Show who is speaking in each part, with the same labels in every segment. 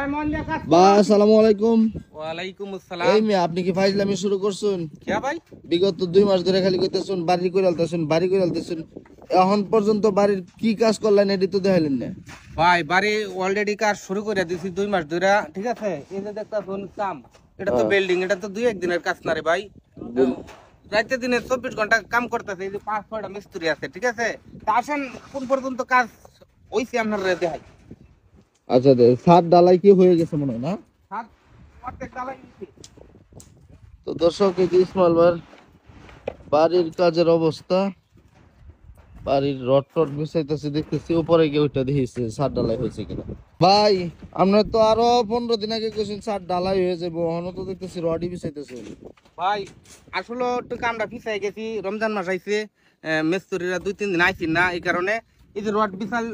Speaker 1: ভাই আসসালামু আলাইকুম।
Speaker 2: ওয়ালাইকুম আসসালাম।
Speaker 1: এই মেয়ে আপনি কি ফাইজলামি শুরু করছেন?
Speaker 2: কে ভাই?
Speaker 1: বিগত 2 মাস ধরে খালি কইতেছেন বাড়ি করে আলতেছেন, এখন পর্যন্ত বাড়ির কি কাজ করলেন এডি তো দেখাইলেন না।
Speaker 2: ভাই বাড়ি অলরেডি কাজ শুরু করে দিছি 2 মাস ধরে, ঠিক আছে? এই যে দেখতাছেন কাম, এটা তো বিল্ডিং, এটা তো 2-1 দিনের কাজ না রে ভাই। রাতে দিনে 24 ঘন্টা কাম করতেছে, এই যে 5-6টা মিস্ত্রি আছে, ঠিক আছে? তা আসেন কোন পর্যন্ত কাজ হইছে আপনারা দেখাই।
Speaker 1: আচ্ছা ছাদ ডালাই কি হয়ে গেছে মনে হয় না?
Speaker 2: হাত অর্ধেক ডালাই দিছি।
Speaker 1: তো দর্শক এই যে ইসমাইল ভাইয়ের বাড়ির কাজের অবস্থা, বাড়ির রড টড বিছাইতেছে, দেখতেছি উপরে গিয়ে ওইটা দেখেছে ছাদ ডালাই হয়েছে কিনা। ভাই আপনার তো আরো 15 দিন আগে কইছেন ছাদ ডালাই হয়ে যাবো, এখনো তো দেখতেছি রডই বিছাইতেছে।
Speaker 2: ভাই আসলে একটু কামটা পিছাই গেছি, রমজান মাস আইছে, মিস্ত্রিরা 2-3 দিন আইছেন না, এই কারণে এই যে রড বিছাল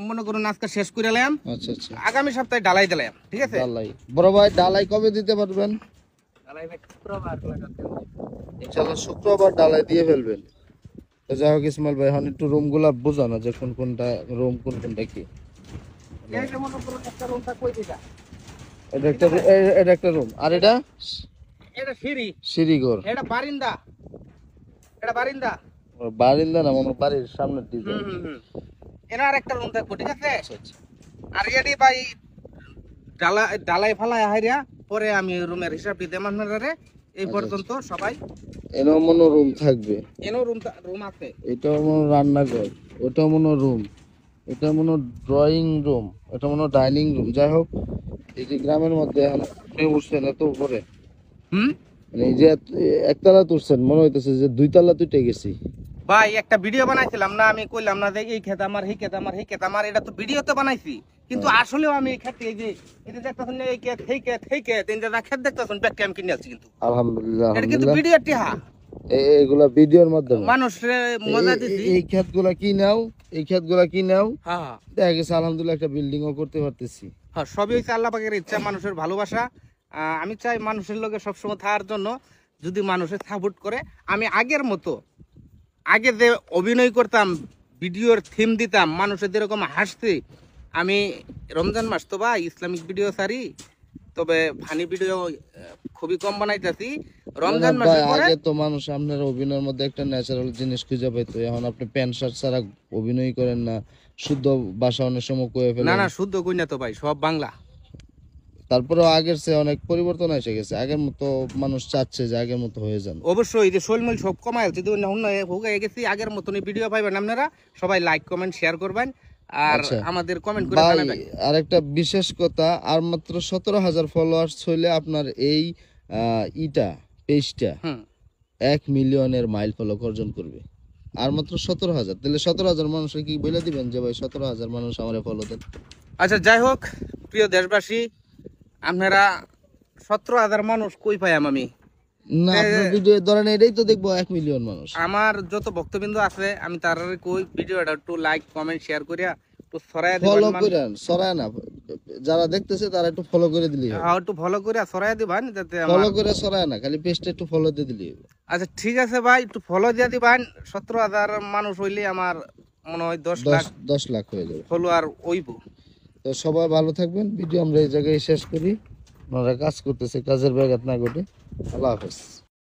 Speaker 2: মনে করুন আজকে শেষ করে এলাম।
Speaker 1: আচ্ছা আচ্ছা,
Speaker 2: আগামী সপ্তাহে ডালাই দিলাম, ঠিক আছে?
Speaker 1: ডালাই বড় ভাই ডালাই কবে দিতে পারবেন?
Speaker 2: ডালাই শুক্রবার লাগাতে হবে।
Speaker 1: ইনশাআল্লাহ শুক্রবার ডালাই দিয়ে ফেলবেন। তো যাই হোক ইসমাইল ভাই এখন একটু রুম গুলা বোঝানো যে কোন কোনটা রুম কোন কোনটা কি।
Speaker 2: এই যে মনে করুন একটা রুমটা কই দিটা,
Speaker 1: এটা একটা রুম, আর এটা
Speaker 2: এটা
Speaker 1: সিঁড়িঘর,
Speaker 2: এটা বারিন্দা, এটা বারিন্দা।
Speaker 1: বারিন্দা না মনে হয় বাড়ির সামনের ডিজাইন।
Speaker 2: এর আর একটা রুম থাকবো, ঠিক আছে?
Speaker 1: আচ্ছা আচ্ছা,
Speaker 2: আর এডি ভাই ডালাই ফালাই হাইরা পরে আমি রুমের হিসাব দিতে আপনারা এই পর্যন্ত সবাই।
Speaker 1: এটাও মনে রুম থাকবে,
Speaker 2: এনো রুম আছে,
Speaker 1: এটাও মনে রান্নাঘর, ওটাও মনে রুম, এটা মনে ড্রয়িং রুম, এটা মনে ডাইনিং রুম। যাই হোক এই যে গ্রামের মধ্যে এখন আপনি উঠছেন এত উপরে, মানে এই যে একতলা তুলছেন মনে হইতেছে যে 2 তলা তুইটে গেছি।
Speaker 2: ভাই একটা ভিডিও বানাইছিলাম না, আমি কইলাম না যে এই ক্ষেত আমার, এই ক্ষেত আমার, এই ক্ষেত আমার, এটা তো ভিডিওতে বানাইছি, কিন্তু আসলেও আমি এই ক্ষেত্রে এই যে এটা দেখতেছেন এই ক্ষেত, এই ক্ষেত, এই ক্ষেত, এই যে ক্ষেত দেখতেছেন ব্যাক ক্যাম কিনে আছি, কিন্তু
Speaker 1: আলহামদুলিল্লাহ
Speaker 2: এটা কিন্তু
Speaker 1: আলহামদুলিল্লাহ
Speaker 2: ভিডিও টিহা
Speaker 1: এগুলা ভিডিওর মাধ্যমে
Speaker 2: মানুষরে মজা দিছি।
Speaker 1: এই ক্ষেতগুলা কি নাও, এই ক্ষেতগুলা কি নাও,
Speaker 2: হ্যাঁ
Speaker 1: দেখা গেছে আলহামদুলিল্লাহ একটা বিল্ডিং ও করতে পারতেছি।
Speaker 2: হ্যাঁ, সবই হচ্ছে আল্লাহ পাকের ইচ্ছা, মানুষের ভালোবাসা। আমি চাই মানুষের লগে সবসময় থাকার জন্য, যদি মানুষের সাপোর্ট করে। আমি আগের মতো, আগে যে অভিনয় করতাম, ভিডিওর থিম দিতাম, মানুষের যেরকম হাসতে, আমি রমজান মাস তো ভাই ইসলামিক ভিডিও সারি, তবে ফানি ভিডিও খুবই কম বানাইতেছি। রমজান মাসের পরে
Speaker 1: আগে তো মানুষ আপনার অভিনয়ের মধ্যে একটা ন্যাচারাল জিনিস খুঁজে পাইতো, এখন আপনি প্যান্ট শার্ট ছাড়া অভিনয় করেন না, শুদ্ধ ভাষা অনেক সময় কয়ে ফেলেন।
Speaker 2: না না, শুদ্ধ কই না তো ভাই, সব বাংলা।
Speaker 1: তারপরে আগের চেয়ে অনেক পরিবর্তন এসে গেছে, আগের মতো মানুষ চাচ্ছে যে আগের মতো হয়ে যান।
Speaker 2: অবশ্যই যে শৈলমল সব কমায় যদি হয়ে গেছি, আগের মতনই ভিডিও পাইবেন আপনারা। সবাই লাইক কমেন্ট শেয়ার করবেন, আর আমাদের কমেন্ট করে জানাবেন।
Speaker 1: আর একটা বিশেষ কথা, আর মাত্র 17,000 ফলোয়ার্স হইলে আপনার এই পেজটা 1 মিলিয়নের মাইল ফলক অর্জন করবে। আর মাত্র 17,000, তাহলে 17,000 মানুষের কি বলে দিবেন যে ভাই 17,000 মানুষ আমারে ফলো দেন।
Speaker 2: আচ্ছা যাই হোক, প্রিয় দেশবাসী, আপনারা 17,000 মানুষ কই পাইম আমি?
Speaker 1: না আপনার ভিডিও ধরেন এটাই তো দেখবো 1 মিলিয়ন মানুষ।
Speaker 2: আমার যত ভক্তবৃন্দ আছে আমি তার কই ভিডিওটা একটু লাইক কমেন্ট শেয়ার করিয়া একটু ছড়াইয়া দিবেন।
Speaker 1: ফলো করেন, ছড়ায় না, যারা দেখতেছে তারা একটু ফলো করে দিলেই হবে।
Speaker 2: হ্যাঁ, একটু ফলো করিয়া ছড়াইয়া দিবেন, যাতে
Speaker 1: ফলো করে ছড়ায় না, খালি পেজটা একটু ফলো দিয়ে দিলেই হবে।
Speaker 2: আচ্ছা ঠিক আছে ভাই, একটু ফলো দিয়ে দিবেন। 17,000 মানুষ হইলে আমার মনে হয় 10
Speaker 1: লাখ হয়ে যাবে
Speaker 2: ফলোয়ার হইব।
Speaker 1: তো সবাই ভালো থাকবেন, ভিডিও আমরা এই জায়গায় শেষ করি। আপনারা কাজ করতেছে, কাজের ব্যাঘাত না ঘটে। আল্লাহ হাফেজ।